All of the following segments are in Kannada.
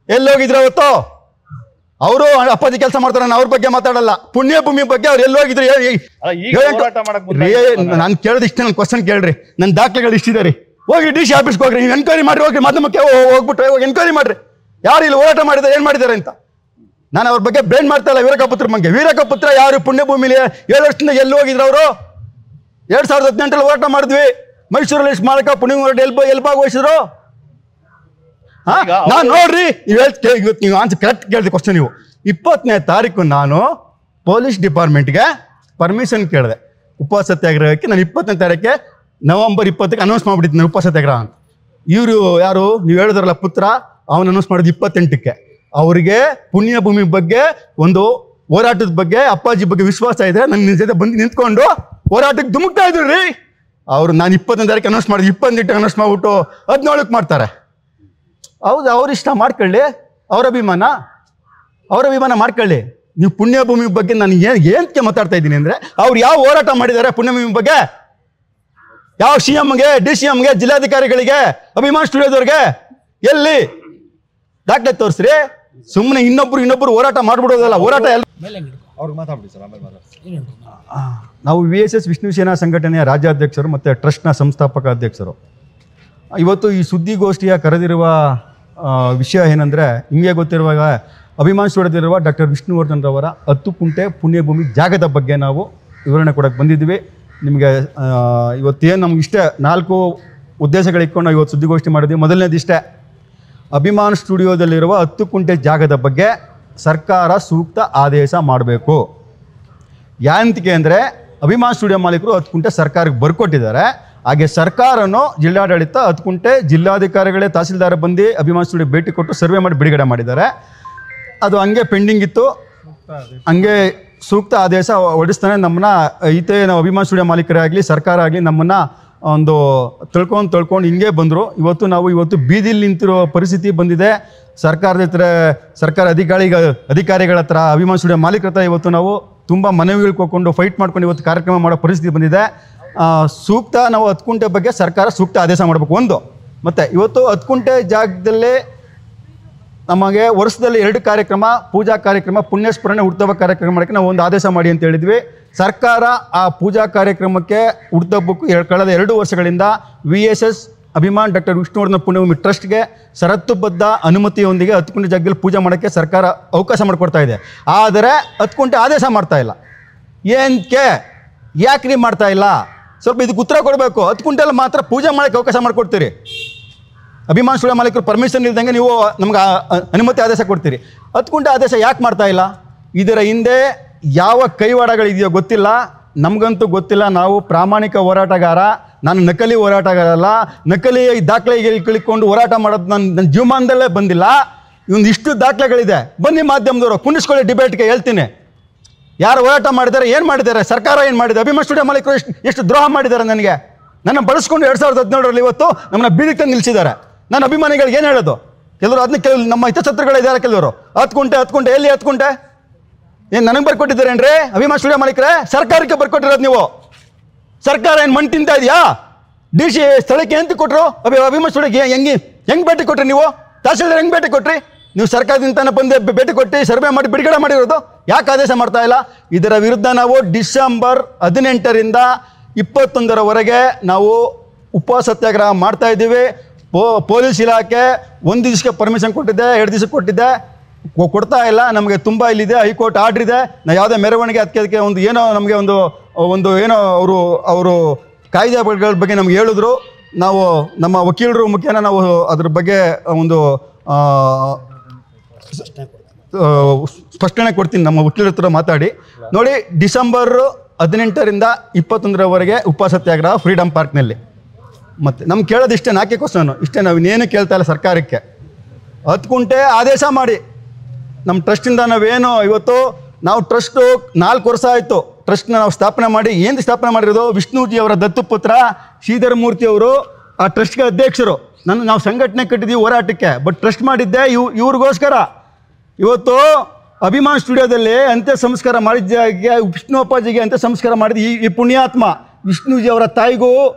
ಎಲ್ಲೋಗಿದ್ರು ಅವತ್ತು? ಅವರು ಅಪ್ಪಾಜಿ ಕೆಲಸ ಮಾಡ್ತಾರೆ, ನಾನು ಅವ್ರ ಬಗ್ಗೆ ಮಾತಾಡಲ್ಲ. ಪುಣ್ಯ ಭೂಮಿ ಬಗ್ಗೆ ಅವ್ರು ಎಲ್ಲೋಗಿದ್ರು? ನಾನು ಕೇಳಿದ ಇಷ್ಟ, ನನ್ನ ಕ್ವಶನ್ ಕೇಳ್ರಿ, ನನ್ನ ದಾಖಲೆಗಳು ಇಷ್ಟಿದೆ ರೀ. ಹೋಗಿ DC ಆಫೀಸ್ಗೆ ಹೋಗ್ರಿ, ನೀವು ಎನ್ಕ್ವೈರಿ ಮಾಡ್ರಿ, ಹೋಗಿ ಮಾಧ್ಯಮಕ್ಕೆ ಹೋಗ್ಬಿಟ್ರೆ ಹೋಗಿ ಎನ್ಕ್ವೈರಿ ಮಾಡ್ರಿ, ಯಾರು ಇಲ್ಲಿ ಹೋರಾಟ ಮಾಡಿದ್ದಾರೆ, ಏನು ಮಾಡಿದ್ದಾರೆ ಅಂತ. ನಾನು ಅವ್ರ ಬಗ್ಗೆ ಬ್ಲೇಮ್ ಮಾಡ್ತಾ ಇಲ್ಲ. ವೀರಕಪುತ್ರ ಬಗ್ಗೆ, ವೀರಕಪುತ್ರ ಯಾರು ಪುಣ್ಯಭೂಮಿಲಿ 7 ವರ್ಷದಿಂದ ಎಲ್ಲಿ ಹೋಗಿದ್ರು ಅವರು? 2018 ಹೋರಾಟ ಮಾಡಿದ್ವಿ. ಮೈಸೂರಲ್ಲಿ ಸ್ಮಾರಕ ಪುಣ್ಯ ಎಲ್ಲಿ ಭಾಗವಹಿಸಿದ್ರು? ನಾನು ನೋಡ್ರಿ, ಇವತ್ತು ನೀವು ಆನ್ಸರ್ ಕರೆಕ್ಟ್ ಕೇಳಿದೆ ಕ್ವಶನ್. ನೀವು 20ನೇ ತಾರೀಕು ನಾನು ಪೊಲೀಸ್ ಡಿಪಾರ್ಟ್ಮೆಂಟ್ಗೆ ಪರ್ಮಿಷನ್ ಕೇಳಿದೆ ಉಪವಾಸ ಸತ್ಯಾಗ್ರಹಕ್ಕೆ. ನಾನು 20ನೇ ತಾರೀಕೆ ನವೆಂಬರ್ 20ಕ್ಕೆ ಅನೌನ್ಸ್ ಮಾಡಿಬಿಟ್ಟಿದ್ದೆ ನಾನು ಉಪವಾಸ ಸತ್ಯಾಗ್ರಹ ಅಂತ. ಇವರು ಯಾರು ನೀವು ಹೇಳಿದ್ರಲ್ಲ ಪುತ್ರ, ಅವನು ಅನೌನ್ಸ್ ಮಾಡಿದ್ದು 28ಕ್ಕೆ. ಅವರಿಗೆ ಪುಣ್ಯಭೂಮಿ ಬಗ್ಗೆ ಒಂದು ಹೋರಾಟದ ಬಗ್ಗೆ ಅಪ್ಪಾಜಿ ಬಗ್ಗೆ ವಿಶ್ವಾಸ ಇದೆ. ನನ್ನ ಜೊತೆ ಬಂದು ನಿಂತ್ಕೊಂಡು ಹೋರಾಟಕ್ಕೆ ಧುಮುಕ್ತಾ ಇದ್ರು ರೀ ಅವರು. ನಾನು 20ನೇ ತಾರೀಕು ಅನೌನ್ಸ್ ಮಾಡಿದ್ದು, 28ಕ್ಕೆ ಅನೌನ್ಸ್ ಮಾಡಿಬಿಟ್ಟು 17ಕ್ಕೆ ಮಾಡ್ತಾರೆ. ಹೌದು, ಅವ್ರ ಇಷ್ಟ ಮಾಡ್ಕೊಳ್ಳಿ, ಅವ್ರ ಅಭಿಮಾನ ಮಾಡ್ಕೊಳ್ಳಿ. ನೀವು ಪುಣ್ಯಭೂಮಿ ಬಗ್ಗೆ ನಾನು ಏನಕ್ಕೆ ಮಾತಾಡ್ತಾ ಇದ್ದೀನಿ ಅಂದರೆ, ಅವ್ರು ಯಾವ ಹೋರಾಟ ಮಾಡಿದ್ದಾರೆ ಪುಣ್ಯಭೂಮಿ ಬಗ್ಗೆ? ಯಾವ CMಗೆ, DCMಗೆ, ಜಿಲ್ಲಾಧಿಕಾರಿಗಳಿಗೆ, ಅಭಿಮಾನ್ ಸ್ಟುಡಿಯೋದವ್ರಿಗೆ ಎಲ್ಲಿ ದಾಖಲೆ ತೋರಿಸ್ರಿ? ಸುಮ್ಮನೆ ಇನ್ನೊಬ್ರು ಹೋರಾಟ ಮಾಡ್ಬಿಡೋದಲ್ಲ. ಹೋರಾಟ ಎಲ್ಲ ನಾವು VSS ವಿಷ್ಣು ಸೇನಾ ಸಂಘಟನೆಯ ರಾಜ್ಯಾಧ್ಯಕ್ಷರು ಮತ್ತು ಟ್ರಸ್ಟ್ನ ಸಂಸ್ಥಾಪಕ ಅಧ್ಯಕ್ಷರು. ಇವತ್ತು ಈ ಸುದ್ದಿಗೋಷ್ಠಿಯ ಕರೆದಿರುವ ವಿಷಯ ಏನಂದರೆ, ನಿಮಗೆ ಗೊತ್ತಿರುವಾಗ ಅಭಿಮಾನ್ ಸ್ಟುಡಿಯೋದಲ್ಲಿರುವ ಡಾಕ್ಟರ್ ವಿಷ್ಣುವರ್ಧನ್ ರವರ 10 ಕುಂಟೆ ಪುಣ್ಯಭೂಮಿ ಜಾಗದ ಬಗ್ಗೆ ನಾವು ವಿವರಣೆ ಕೊಡೋಕ್ಕೆ ಬಂದಿದ್ವಿ. ನಿಮಗೆ ಇವತ್ತೇನು ನಮ್ಗೆ ಇಷ್ಟೇ 4 ಉದ್ದೇಶಗಳಿಟ್ಕೊಂಡು ನಾವು ಇವತ್ತು ಸುದ್ದಿಗೋಷ್ಠಿ ಮಾಡಿದ್ವಿ. ಮೊದಲನೇದು ಇಷ್ಟೇ, ಅಭಿಮಾನ್ ಸ್ಟುಡಿಯೋದಲ್ಲಿರುವ 10 ಕುಂಟೆ ಜಾಗದ ಬಗ್ಗೆ ಸರ್ಕಾರ ಸೂಕ್ತ ಆದೇಶ ಮಾಡಬೇಕು. ಯಾಂತಿಕೆ ಅಂದರೆ ಅಭಿಮಾನ್ ಸ್ಟುಡಿಯೋ ಮಾಲೀಕರು 10 ಕುಂಟೆ ಸರ್ಕಾರಕ್ಕೆ ಬರ್ಕೊಟ್ಟಿದ್ದಾರೆ. ಹಾಗೆ ಸರ್ಕಾರನೂ ಜಿಲ್ಲಾಡಳಿತ 10 ಕುಂಟೆ ಜಿಲ್ಲಾಧಿಕಾರಿಗಳೇ ತಹಸೀಲ್ದಾರ್ ಬಂದು ಅಭಿಮಾನ್ ಸ್ಟುಡಿಯೋ ಭೇಟಿ ಕೊಟ್ಟು ಸರ್ವೆ ಮಾಡಿ ಬಿಡುಗಡೆ ಮಾಡಿದ್ದಾರೆ. ಅದು ಹಂಗೆ ಪೆಂಡಿಂಗ್ ಇತ್ತು. ಹಂಗೆ ಸೂಕ್ತ ಆದೇಶ ಹೊಡಿಸ್ತಾನೆ ನಮ್ಮನ್ನ ನಾವು ಅಭಿಮಾನ್ ಸ್ಟುಡಿಯೋ ಮಾಲೀಕರೇ ಆಗಲಿ ಸರ್ಕಾರ ಆಗಲಿ ನಮ್ಮನ್ನು ಒಂದು ತಿಳ್ಕೊಂಡು ಹಿಂಗೆ ಬಂದರು. ಇವತ್ತು ಬೀದಿಲಿ ನಿಂತಿರೋ ಪರಿಸ್ಥಿತಿ ಬಂದಿದೆ. ಸರ್ಕಾರ ಅಧಿಕಾರಿಗಳ ಹತ್ರ, ಅಭಿಮಾನ್ ಸ್ಟುಡಿಯೋ ಮಾಲೀಕರ ಹತ್ರ ಇವತ್ತು ನಾವು ತುಂಬ ಮನವಿಗಳು ಕೊಟ್ಕೊಂಡು ಫೈಟ್ ಮಾಡ್ಕೊಂಡು ಇವತ್ತು ಕಾರ್ಯಕ್ರಮ ಮಾಡೋ ಪರಿಸ್ಥಿತಿ ಬಂದಿದೆ. ಸೂಕ್ತ ನಾವು 10 ಕುಂಟೆ ಬಗ್ಗೆ ಸರ್ಕಾರ ಸೂಕ್ತ ಆದೇಶ ಮಾಡಬೇಕು ಒಂದು. ಮತ್ತು ಇವತ್ತು 10 ಕುಂಟೆ ಜಾಗದಲ್ಲೇ ನಮಗೆ ವರ್ಷದಲ್ಲಿ 2 ಕಾರ್ಯಕ್ರಮ, ಪೂಜಾ ಕಾರ್ಯಕ್ರಮ, ಪುಣ್ಯಸ್ಮರಣೆ ಹುಟ್ಟುಹಬ್ಬ ಕಾರ್ಯಕ್ರಮ ಮಾಡೋಕ್ಕೆ ನಾವು ಒಂದು ಆದೇಶ ಮಾಡಿ ಅಂತ ಹೇಳಿದ್ವಿ. ಸರ್ಕಾರ ಆ ಪೂಜಾ ಕಾರ್ಯಕ್ರಮಕ್ಕೆ ಹುಟ್ಟುಹಬ್ಬಕ್ಕೂ ಕಳೆದ 2 ವರ್ಷಗಳಿಂದ VSS ಅಭಿಮಾನ್ ಡಾಕ್ಟರ್ ವಿಷ್ಣುವರ್ಧನ್ ಪುಣ್ಯಭೂಮಿ ಟ್ರಸ್ಟ್ಗೆ ಷರತ್ತುಬದ್ಧ ಅನುಮತಿಯೊಂದಿಗೆ 10 ಕುಂಟೆ ಜಾಗದಲ್ಲಿ ಪೂಜೆ ಮಾಡೋಕ್ಕೆ ಸರ್ಕಾರ ಅವಕಾಶ ಮಾಡಿಕೊಡ್ತಾ ಇದೆ. ಆದರೆ 10 ಕುಂಟೆ ಆದೇಶ ಮಾಡ್ತಾ ಇಲ್ಲ. ಯಾಕೆ ನೀವು ಮಾಡ್ತಾ ಇಲ್ಲ? ಸ್ವಲ್ಪ ಇದಕ್ಕೆ ಉತ್ತರ ಕೊಡಬೇಕು. 10 ಕುಂಟೆಲ್ಲಿ ಮಾತ್ರ ಪೂಜೆ ಮಾಡೋಕ್ಕೆ ಅವಕಾಶ ಮಾಡಿಕೊಡ್ತೀರಿ. ಅಭಿಮಾನ್ ಸ್ಟುಡಿಯೋ ಮಾಲೀಕರು ಪರ್ಮಿಷನ್ ಇಲ್ದಂಗೆ ನೀವು ನಮ್ಗೆ ಅನುಮತಿ ಆದೇಶ ಕೊಡ್ತೀರಿ. 10 ಕುಂಟೆ ಆದೇಶ ಯಾಕೆ ಮಾಡ್ತಾ ಇಲ್ಲ? ಇದರ ಹಿಂದೆ ಯಾವ ಕೈವಾಡಗಳಿದೆಯೋ ಗೊತ್ತಿಲ್ಲ, ನಮಗಂತೂ ಗೊತ್ತಿಲ್ಲ. ನಾವು ಪ್ರಾಮಾಣಿಕ ಹೋರಾಟಗಾರ, ನಾನು ನಕಲಿ ಹೋರಾಟಗಾರ ಅಲ್ಲ. ನಕಲಿ ದಾಖಲೆಗೆ ಕಳಿಕೊಂಡು ಹೋರಾಟ ಮಾಡೋದು ನನ್ನ ಜೀವಮಾನದಲ್ಲೇ ಬಂದಿಲ್ಲ. ಇಷ್ಟು ದಾಖಲೆಗಳಿದೆ. ಬನ್ನಿ ಮಾಧ್ಯಮದವರು ಕುಣಿಸ್ಕೊಳ್ಳಿ, ಡಿಬೇಟ್ಗೆ ಹೇಳ್ತೀನಿ. ಯಾರು ಹೋರಾಟ ಮಾಡಿದ್ದಾರೆ, ಏನು ಮಾಡಿದ್ದಾರೆ, ಸರ್ಕಾರ ಏನು ಮಾಡಿದೆ, ಅಭಿಮಾನ್ ಸ್ಟುಡಿಯೋ ಮಾಲೀಕರು ಎಷ್ಟು ದ್ರೋಹ ಮಾಡಿದ್ದಾರೆ ನನಗೆ. ನನ್ನ ಬಳಸ್ಕೊಂಡು 2017ರಲ್ಲಿ ಇವತ್ತು ನಮ್ಮನ್ನ ಬೀದಿಗೆ ತಂದು ನಿಲ್ಲಿಸಿದ್ದಾರೆ. ನನ್ನ ಅಭಿಮಾನಿಗಳಿಗೆ ಏನು ಹೇಳೋದು? ಕೆಲವರು ನಮ್ಮ ಹಿತಶತ್ರುಗಳಿದ್ದಾರೆ. ಕೆಲವರು 10 ಕುಂಟೆ ಎಲ್ಲಿ 10 ಕುಂಟೆ ಏನು ನನಗೆ ಬರ್ಕೊಟ್ಟಿದ್ದಾರೇನ್ರಿ? ಅಭಿಮಾನ್ ಸ್ಟುಡಿಯೋ ಮಾಲೀಕರೇ, ಸರ್ಕಾರಕ್ಕೆ ಬರ್ಕೊಟ್ಟಿರೋದು ನೀವು. ಸರ್ಕಾರ ಏನು ಮಣ್ಣು ತಿಂತಾ ಇದೆಯಾ? DC ಸ್ಥಳಕ್ಕೆ ಎಂತ ಕೊಟ್ಟರು? ಅಭಿಮಾನ್ ಸ್ಟುಡಿಯೋಗೆ ಹೆಂಗೆ ಭೇಟಿ ಕೊಟ್ರಿ ನೀವು? ತಹಸೀಲ್ದಾರ್ ಹೆಂಗೆ ಭೇಟಿ ಕೊಟ್ರಿ ನೀವು? ಸರ್ಕಾರದಿಂದ ಬಂದು ಭೇಟಿ ಕೊಟ್ಟು ಸರ್ವೆ ಮಾಡಿ ಬಿಡುಗಡೆ ಮಾಡಿರೋದು. ಯಾಕೆ ಆದೇಶ ಮಾಡ್ತಾ ಇಲ್ಲ? ಇದರ ವಿರುದ್ಧ ನಾವು ಡಿಸೆಂಬರ್ 18ರಿಂದ 21ರವರೆಗೆ ನಾವು ಉಪವಾಸ ಸತ್ಯಾಗ್ರಹ ಮಾಡ್ತಾ ಇದ್ದೀವಿ. ಪೊಲೀಸ್ ಇಲಾಖೆ 1 ದಿವಸಕ್ಕೆ ಪರ್ಮಿಷನ್ ಕೊಟ್ಟಿದ್ದೆ, 2 ದಿವಸಕ್ಕೆ ಕೊಟ್ಟಿದ್ದೆ, ಕೊಡ್ತಾ ಇಲ್ಲ. ನಮಗೆ ತುಂಬ ಇಲ್ಲಿದೆ, ಹೈಕೋರ್ಟ್ ಆರ್ಡ್ರ್ ಇದೆ. ನಾವು ಯಾವುದೇ ಮೆರವಣಿಗೆ ಅದಕ್ಕೆ ಒಂದು ಏನೋ ನಮಗೆ ಒಂದು ಏನೋ ಅವರು ಕಾಯ್ದೆಗಳ ಬಗ್ಗೆ ನಮ್ಗೆ ಹೇಳಿದ್ರು. ನಾವು ನಮ್ಮ ವಕೀಲರು ಮುಖೇನ ನಾವು ಅದ್ರ ಬಗ್ಗೆ ಒಂದು ಸ್ಪಷ್ಟನೆ ಕೊಡ್ತೀನಿ. ನಮ್ಮ ವಕೀಲರ ಹತ್ರ ಮಾತಾಡಿ ನೋಡಿ. ಡಿಸೆಂಬರ್ 18ರಿಂದ 21ರವರೆಗೆ ಉಪವಾಸ ಸತ್ಯಾಗ್ರಹ ಫ್ರೀಡಮ್ ಪಾರ್ಕ್ನಲ್ಲಿ. ಮತ್ತು ನಮ್ಗೆ ಕೇಳೋದಿಷ್ಟೇ, 4 ಕ್ವಶನ್ ಇಷ್ಟೇ. ನಾವು ಇನ್ನೇನು ಕೇಳ್ತಾ ಇಲ್ಲ ಸರ್ಕಾರಕ್ಕೆ. 10 ಕುಂಟೆ ಆದೇಶ ಮಾಡಿ. ನಮ್ಮ ಟ್ರಸ್ಟಿಂದ ನಾವೇನು ಇವತ್ತು ನಾವು ಟ್ರಸ್ಟು 4 ವರ್ಷ ಆಯಿತು. ಟ್ರಸ್ಟ್ನ ನಾವು ಸ್ಥಾಪನೆ ಮಾಡಿ. ಏನು ಸ್ಥಾಪನೆ ಮಾಡಿರೋದು? ವಿಷ್ಣುಜಿ ಅವರ ದತ್ತುಪುತ್ರ ಶ್ರೀಧರ ಮೂರ್ತಿ ಅವರು ಆ ಟ್ರಸ್ಟ್ಗೆ ಅಧ್ಯಕ್ಷರು. ನಾವು ಸಂಘಟನೆ ಕಟ್ಟಿದ್ದೀವಿ ಹೋರಾಟಕ್ಕೆ. ಬಟ್ ಟ್ರಸ್ಟ್ ಮಾಡಿದ್ದೆ ಇವ್ರಿಗೋಸ್ಕರ. ಇವತ್ತು ಅಭಿಮಾನ್ ಸ್ಟುಡಿಯೋದಲ್ಲಿ ಅಂತ್ಯ ಸಂಸ್ಕಾರ ಮಾಡಿದ್ದಾಗೆ ವಿಷ್ಣು ಅಪ್ಪಾಜಿಗೆ ಅಂತ್ಯ ಸಂಸ್ಕಾರ ಮಾಡಿದ ಈ ಪುಣ್ಯಾತ್ಮ, ವಿಷ್ಣುಜಿ ಅವರ ತಾಯಿಗೂ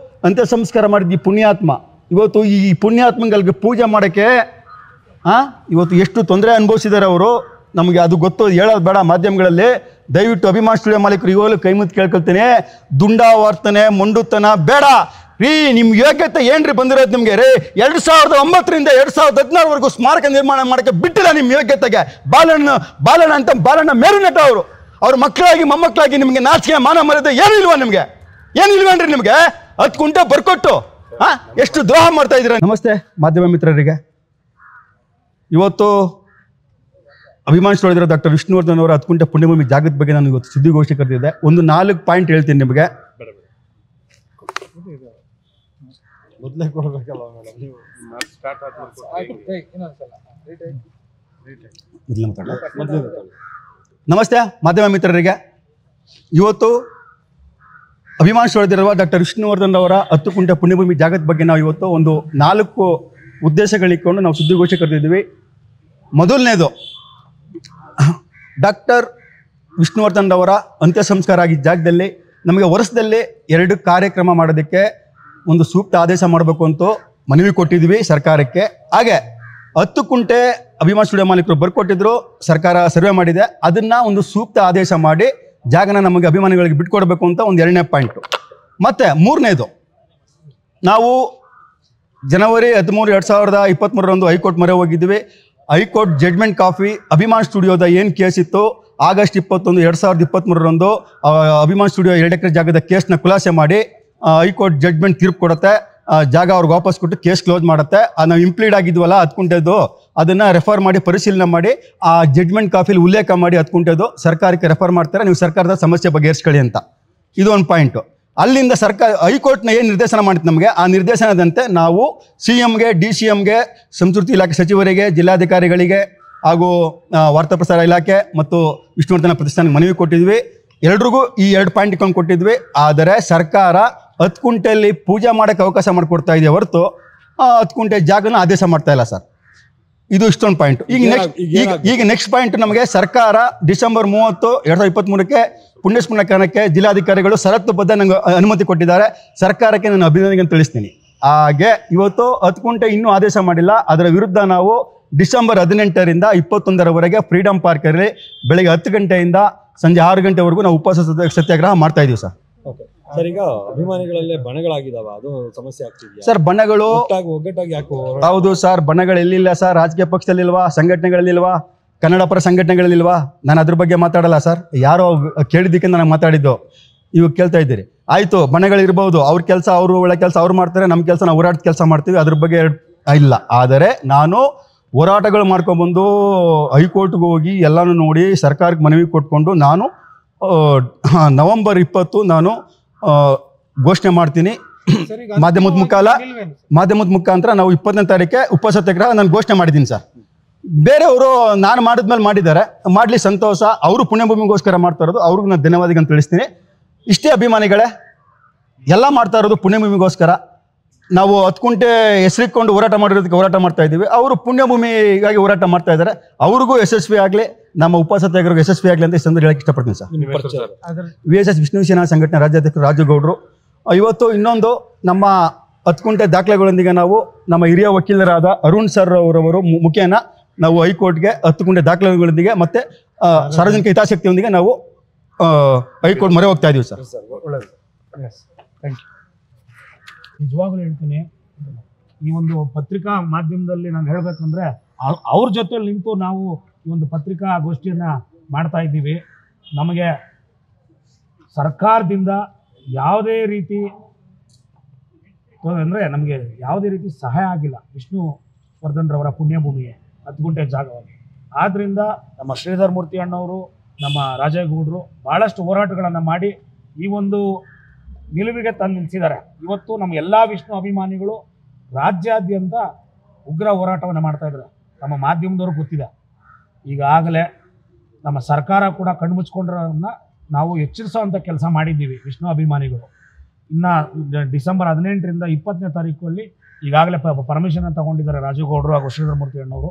ಅಂತ್ಯ ಸಂಸ್ಕಾರ ಮಾಡಿದ ಈ ಪುಣ್ಯಾತ್ಮ. ಇವತ್ತು ಈ ಪುಣ್ಯಾತ್ಮಗಳಿಗೆ ಪೂಜೆ ಮಾಡೋಕ್ಕೆ ಇವತ್ತು ಎಷ್ಟು ತೊಂದರೆ ಅನುಭವಿಸಿದ್ದಾರೆ ಅವರು, ನಮಗೆ ಅದು ಗೊತ್ತು, ಹೇಳೋದು ಬೇಡ ಮಾಧ್ಯಮಗಳಲ್ಲಿ. ದಯವಿಟ್ಟು ಅಭಿಮಾನ್ ಸ್ಟುಡಿಯೋ ಮಾಲೀಕರು ಇವಾಗಲೂ ಕೈ ಮುತ್ತು ಕೇಳ್ಕೊಳ್ತೀನಿ, ದುಂಡಾವರ್ತನೆ ಮೊಂಡುತನ ಬೇಡ ರೀ. ನಿಮ್ಮ ಯೋಗ್ಯತೆ ಏನ್ರಿ ಬಂದಿರೋದು ನಿಮಗೆ ರೀ? 2009ರಿಂದ 2016ವರೆಗೂ ಸ್ಮಾರಕ ನಿರ್ಮಾಣ ಮಾಡೋಕ್ಕೆ ಬಿಟ್ಟಿಲ್ಲ ನಿಮ್ಮ ಯೋಗ್ಯತೆಗೆ. ಬಾಲಣ್ಣ ಮೇರು ನಟ ಅವರು, ಅವ್ರ ಮಕ್ಕಳಾಗಿ ಮೊಮ್ಮಕ್ಕಳಾಗಿ ನಿಮಗೆ ನಾಚಿಕೆ ಮಾನ ಮರ್ಯಾದೆ ಏನು ಇಲ್ವಾ ನಿಮಗೆ? ಏನು ಇಲ್ವೇನ್ರಿ ನಿಮಗೆ? 10 ಗುಂಟೆ ಬರ್ಕೊಟ್ಟು ಎಷ್ಟು ದ್ರೋಹ ಮಾಡ್ತಾ ಇದ್ದೀರಾ. ನಮಸ್ತೆ ಮಾಧ್ಯಮ ಮಿತ್ರರಿಗೆ. ಇವತ್ತು ಅಭಿಮಾನ್ ಸ್ಟುಡಿಯೋ ಡಾಕ್ಟರ್ ವಿಷ್ಣುವರ್ಧನ್ ಅವರ 10 ಗುಂಟೆ ಪುಣ್ಯಭೂಮಿ ಜಾಗದ ಬಗ್ಗೆ ನಾನು ಇವತ್ತು ಸುದ್ದಿಗೋಷ್ಠಿ ಕರೆದಿದ್ದೆ. ಒಂದು 4 ಪಾಯಿಂಟ್ ಹೇಳ್ತೀನಿ ನಿಮಗೆ. ನಮಸ್ತೆ ಮಾಧ್ಯಮ ಮಿತ್ರರಿಗೆ. ಇವತ್ತು ಅಭಿಮಾನ್ ಸ್ಟುಡಿಯೋ ಡಾಕ್ಟರ್ ವಿಷ್ಣುವರ್ಧನ್ ಅವರ 10 ಗುಂಟೆ ಪುಣ್ಯಭೂಮಿ ಜಾಗದ ಬಗ್ಗೆ ನಾವು ಇವತ್ತು ಒಂದು 4 ಉದ್ದೇಶಗಳಿಟ್ಕೊಂಡು ನಾವು ಸುದ್ದಿಗೋಷ್ಠಿ ಕರೆದಿದ್ದೀವಿ. ಮೊದಲನೇದು, ಡಾಕ್ಟರ್ ವಿಷ್ಣುವರ್ಧನ್ ಅವರ ಅಂತ್ಯ ಸಂಸ್ಕಾರ ಆಗಿದ್ದ ಜಾಗದಲ್ಲಿ ನಮಗೆ ವರ್ಷದಲ್ಲಿ 2 ಕಾರ್ಯಕ್ರಮ ಮಾಡೋದಕ್ಕೆ ಒಂದು ಸೂಕ್ತ ಆದೇಶ ಮಾಡಬೇಕು ಅಂತ ಮನವಿ ಕೊಟ್ಟಿದ್ವಿ ಸರ್ಕಾರಕ್ಕೆ. ಹಾಗೆ 10 ಗುಂಟೆ ಅಭಿಮಾನ್ ಸ್ಟುಡಿಯೋ ಮಾಲೀಕರು ಬರ್ಕೊಟ್ಟಿದ್ರು, ಸರ್ಕಾರ ಸರ್ವೆ ಮಾಡಿದೆ. ಅದನ್ನ ಒಂದು ಸೂಕ್ತ ಆದೇಶ ಮಾಡಿ ಜಾಗನ ನಮಗೆ ಅಭಿಮಾನಿಗಳಿಗೆ ಬಿಟ್ಕೊಡ್ಬೇಕು ಅಂತ ಒಂದು 2ನೇ ಪಾಯಿಂಟು. ಮತ್ತು 3ನೇದು, ನಾವು ಜನವರಿ 13, 2023ರಂದು ಹೈಕೋರ್ಟ್ ಮೊರೆ ಹೋಗಿದ್ವಿ. ಹೈಕೋರ್ಟ್ ಜಡ್ಮೆಂಟ್ ಕಾಪಿ ಅಭಿಮಾನ್ ಸ್ಟುಡಿಯೋದ ಏನು ಕೇಸ್ ಇತ್ತು, ಆಗಸ್ಟ್ 21, 2023ರಂದು ಅಭಿಮಾನ್ ಸ್ಟುಡಿಯೋ 2 ಎಕರೆ ಜಾಗದ ಕೇಸ್ನ ಖುಲಾಸೆ ಮಾಡಿ ಹೈಕೋರ್ಟ್ ಜಡ್ಮೆಂಟ್ ತೀರ್ಪು ಕೊಡುತ್ತೆ. ಜಾಗ ಅವ್ರಿಗೆ ವಾಪಸ್ ಕೊಟ್ಟು ಕೇಸ್ ಕ್ಲೋಸ್ ಮಾಡುತ್ತೆ. ನಾವು ಇಂಪ್ಲೀಡ್ ಆಗಿದ್ವಲ್ಲ 10 ಗುಂಟೆದು, ಅದನ್ನು ರೆಫರ್ ಮಾಡಿ ಪರಿಶೀಲನೆ ಮಾಡಿ ಆ ಜಡ್ಮೆಂಟ್ ಕಾಪಿಲಿ ಉಲ್ಲೇಖ ಮಾಡಿ 10 ಗುಂಟೆದು ಸರ್ಕಾರಕ್ಕೆ ರೆಫರ್ ಮಾಡ್ತಾರೆ, ನೀವು ಸರ್ಕಾರದ ಸಮಸ್ಯೆ ಬಗೆಹರಿಸ್ಕೊಳ್ಳಿ ಅಂತ. ಇದು ಒಂದು ಪಾಯಿಂಟು. ಅಲ್ಲಿಂದ ಹೈಕೋರ್ಟ್ನ ಏನು ನಿರ್ದೇಶನ ಮಾಡುತ್ತೆ ನಮಗೆ, ಆ ನಿರ್ದೇಶನದಂತೆ ನಾವು CMಗೆ, DCMಗೆ, ಸಂಸ್ಕೃತಿ ಇಲಾಖೆ ಸಚಿವರಿಗೆ, ಜಿಲ್ಲಾಧಿಕಾರಿಗಳಿಗೆ ಹಾಗೂ ವಾರ್ತಾ ಪ್ರಸಾರ ಇಲಾಖೆ ಮತ್ತು ವಿಷ್ಣುವರ್ಧನ ಪ್ರತಿಷ್ಠಾನಕ್ಕೆ ಮನವಿ ಕೊಟ್ಟಿದ್ವಿ. ಎಲ್ರಿಗೂ ಈ 2 ಪಾಯಿಂಟ್ ಇಟ್ಕೊಂಡು ಕೊಟ್ಟಿದ್ವಿ. ಆದರೆ ಸರ್ಕಾರ 10 ಗುಂಟೆಯಲ್ಲಿ ಪೂಜೆ ಮಾಡೋಕ್ಕೆ ಅವಕಾಶ ಮಾಡಿಕೊಡ್ತಾ ಇದೆ ಹೊರತು 10 ಗುಂಟೆ ಜಾಗನ ಆದೇಶ ಮಾಡ್ತಾ ಇಲ್ಲ ಸರ್. ಇದು ಇಷ್ಟೊಂದು ಪಾಯಿಂಟ್. ಈಗ ನೆಕ್ಸ್ಟ್ ಪಾಯಿಂಟ್, ನಮಗೆ ಸರ್ಕಾರ ಡಿಸೆಂಬರ್ 30, 2023ಕ್ಕೆ ಪುಣ್ಯಸ್ಮರಣಕ್ಕೆ ಜಿಲ್ಲಾಧಿಕಾರಿಗಳು ಷರತ್ತುಬದ್ಧ ನಂಗೆ ಅನುಮತಿ ಕೊಟ್ಟಿದ್ದಾರೆ. ಸರ್ಕಾರಕ್ಕೆ ನಾನು ಅಭಿನಂದನೆ ತಿಳಿಸ್ತೀನಿ. ಹಾಗೆ ಇವತ್ತು 10 ಗುಂಟೆ ಇನ್ನೂ ಆದೇಶ ಮಾಡಿಲ್ಲ. ಅದರ ವಿರುದ್ಧ ನಾವು ಡಿಸೆಂಬರ್ 18ರಿಂದ 21ರವರೆಗೆ ಫ್ರೀಡಮ್ ಪಾರ್ಕಲ್ಲಿ ಬೆಳಗ್ಗೆ 10 ಗಂಟೆಯಿಂದ ಸಂಜೆ 6 ಗಂಟೆವರೆಗೂ ನಾವು ಉಪವಾಸ ಸತ್ಯಾಗ್ರಹ ಮಾಡ್ತಾ ಇದೀವಿ ಸರ್. ಸರ್, ಈಗ ಅಭಿಮಾನಿಗಳಲ್ಲೇ ಬಣಗಳಾಗಿದಾವ, ಅದು ಸಮಸ್ಯೆ ಆಗ್ತಿದೆಯಾ ಸರ್? ಬಣಗಳು ಒಗ್ಗಟ್ಟಾಗಿ ಯಾಕೆ? ಹೌದು ಸರ್, ಬಣಗಳು ಎಲ್ಲಿಲ್ಲ ಸರ್. ರಾಜಕೀಯ ಪಕ್ಷದಲ್ಲಿಲ್ವಾ, ಸಂಘಟನೆಗಳಲ್ಲಿಲ್ವಾ, ಕನ್ನಡ ಪರ ಸಂಘಟನೆಗಳಲ್ಲಿಲ್ವಾ? ನಾನು ಅದ್ರ ಬಗ್ಗೆ ಮಾತಾಡಲ್ಲ ಸರ್. ಯಾರೋ ಕೇಳಿದ್ದಕ್ಕೆ ನಾನು ಮಾತಾಡಿದ್ದು, ಇವಾಗ ಕೇಳ್ತಾ ಇದ್ದೀರಿ. ಆಯಿತು, ಬಣಗಳಿರ್ಬೋದು, ಅವ್ರ ಕೆಲಸ ಅವರು ಒಳ್ಳೆ ಕೆಲಸ ಅವ್ರು ಮಾಡ್ತಾರೆ, ನಮ್ಮ ಕೆಲಸ ನಾವು ಹೋರಾಟದ ಕೆಲಸ ಮಾಡ್ತೀವಿ, ಅದ್ರ ಬಗ್ಗೆ ಇಲ್ಲ. ಆದರೆ ನಾನು ಹೋರಾಟಗಳು ಮಾಡ್ಕೊಂಡ್ಬಂದು ಹೈಕೋರ್ಟ್ಗೆ ಹೋಗಿ ಎಲ್ಲನೂ ನೋಡಿ ಸರ್ಕಾರಕ್ಕೆ ಮನವಿ ಕೊಟ್ಕೊಂಡು ನಾನು ನವೆಂಬರ್ 20 ನಾನು ಘೋಷಣೆ ಮಾಡ್ತೀನಿ. ಮಾಧ್ಯಮದ ಮುಖಾಂತರ ನಾವು 20ನೇ ತಾರೀಕೆ ಉಪವಾಸ ಸತ್ಯಾಗ್ರಹ ನಾನು ಘೋಷಣೆ ಮಾಡಿದ್ದೀನಿ ಸರ್. ಬೇರೆಯವರು ನಾನು ಮಾಡಿದ್ಮೇಲೆ ಮಾಡಿದ್ದಾರೆ, ಮಾಡಲಿ ಸಂತೋಷ. ಅವರು ಪುಣ್ಯಭೂಮಿಗೋಸ್ಕರ ಮಾಡ್ತಾ ಇರೋದು, ಅವ್ರಿಗೆ ನಾನು ಧನ್ಯವಾದಗಳನ್ನು ತಿಳಿಸ್ತೀನಿ. ಇಷ್ಟೇ ಅಭಿಮಾನಿಗಳೇ, ಎಲ್ಲ ಮಾಡ್ತಾ ಇರೋದು ಪುಣ್ಯಭೂಮಿಗೋಸ್ಕರ. ನಾವು 10 ಗುಂಟೆ ಹೆಸರಿಕೊಂಡು ಹೋರಾಟ ಮಾಡಿರೋದಕ್ಕೆ ಹೋರಾಟ ಮಾಡ್ತಾ ಇದ್ದೀವಿ. ಅವರು ಪುಣ್ಯಭೂಮಿಗಾಗಿ ಹೋರಾಟ ಮಾಡ್ತಾ ಇದ್ದಾರೆ. ಅವ್ರಿಗೂ ಯಶಸ್ವಿ ಆಗಲಿ, ನಮ್ಮ ಉಪವಾಸ ಸತ್ಯಾಗ್ರಹ ಯಶಸ್ವಿ ಆಗಲಿ ಅಂತ ಈ ಸಂದರ್ಭ ಹೇಳಕ್ಕೆ ಇಷ್ಟಪಡ್ತೀನಿ ಸರ್. VSS ವಿಷ್ಣು ಸೇನಾ ಸಂಘಟನೆ ರಾಜ್ಯಾಧ್ಯಕ್ಷರು ರಾಜುಗೌಡರು. ಇವತ್ತು ಇನ್ನೊಂದು, ನಮ್ಮ 10 ಗುಂಟೆ ದಾಖಲೆಗಳೊಂದಿಗೆ ನಾವು ನಮ್ಮ ಹಿರಿಯ ವಕೀಲರಾದ ಅರುಣ್ ಸರ್ ಅವರವರು ಮುಖೇನ ನಾವು ಹೈಕೋರ್ಟ್ಗೆ 10 ಗುಂಟೆ ದಾಖಲೆಗಳೊಂದಿಗೆ ಮತ್ತೆ ಸಾರ್ವಜನಿಕ ಹಿತಾಸಕ್ತಿಯೊಂದಿಗೆ ನಾವು ಹೈಕೋರ್ಟ್ ಮೊರೆ ಹೋಗ್ತಾ ಇದೀವಿ ಸರ್. ಒಳ್ಳೆಯದು. Thank you. ನಿಜವಾಗ್ಲೂ ಹೇಳ್ತೀನಿ, ಈ ಒಂದು ಪತ್ರಿಕಾ ಮಾಧ್ಯಮದಲ್ಲಿ ನಾನು ಹೇಳಬೇಕಂದ್ರೆ ಅವ್ರ ಜೊತೆಲಿ ನಿಂತು ನಾವು ಈ ಒಂದು ಪತ್ರಿಕಾ ಗೋಷ್ಠಿಯನ್ನು ಮಾಡ್ತಾ ಇದ್ದೀವಿ. ನಮಗೆ ಸರ್ಕಾರದಿಂದ ಯಾವುದೇ ರೀತಿ ಅಂದರೆ ನಮಗೆ ಯಾವುದೇ ರೀತಿ ಸಹಾಯ ಆಗಿಲ್ಲ ವಿಷ್ಣುವರ್ಧನ್ ರವರ ಪುಣ್ಯಭೂಮಿಗೆ 10 ಗುಂಟೆ ಜಾಗವಾಗಿ. ಆದ್ದರಿಂದ ನಮ್ಮ ಶ್ರೀಧರ್ ಮೂರ್ತಿ ಅಣ್ಣವರು, ನಮ್ಮ ರಾಜೇಗೌಡರು ಭಾಳಷ್ಟು ಹೋರಾಟಗಳನ್ನು ಮಾಡಿ ಈ ಒಂದು ನಿಲುವಿಗೆ ತಂದು ನಿಲ್ಲಿಸಿದ್ದಾರೆ. ಇವತ್ತು ನಮ್ಮ ಎಲ್ಲ ವಿಷ್ಣು ಅಭಿಮಾನಿಗಳು ರಾಜ್ಯಾದ್ಯಂತ ಉಗ್ರ ಹೋರಾಟವನ್ನು ಮಾಡ್ತಾಯಿದ್ದಾರೆ. ನಮ್ಮ ಮಾಧ್ಯಮದವ್ರು ಗೊತ್ತಿದೆ. ಈಗಾಗಲೇ ನಮ್ಮ ಸರ್ಕಾರ ಕೂಡ ಕಣ್ಮುಚ್ಕೊಂಡ್ರನ್ನ ನಾವು ಎಚ್ಚರಿಸೋವಂಥ ಕೆಲಸ ಮಾಡಿದ್ದೀವಿ ವಿಷ್ಣು ಅಭಿಮಾನಿಗಳು. ಇನ್ನು ಡಿಸೆಂಬರ್ 18ರಿಂದ 20ನೇ ತಾರೀಕಲ್ಲಿ ಈಗಾಗಲೇ ಪರ್ಮಿಷನ್ ತಗೊಂಡಿದ್ದಾರೆ ರಾಜೇಗೌಡರು ಹಾಗೂ ಶ್ರೀಧರ್ ಮೂರ್ತಿ ಅಣ್ಣವರು.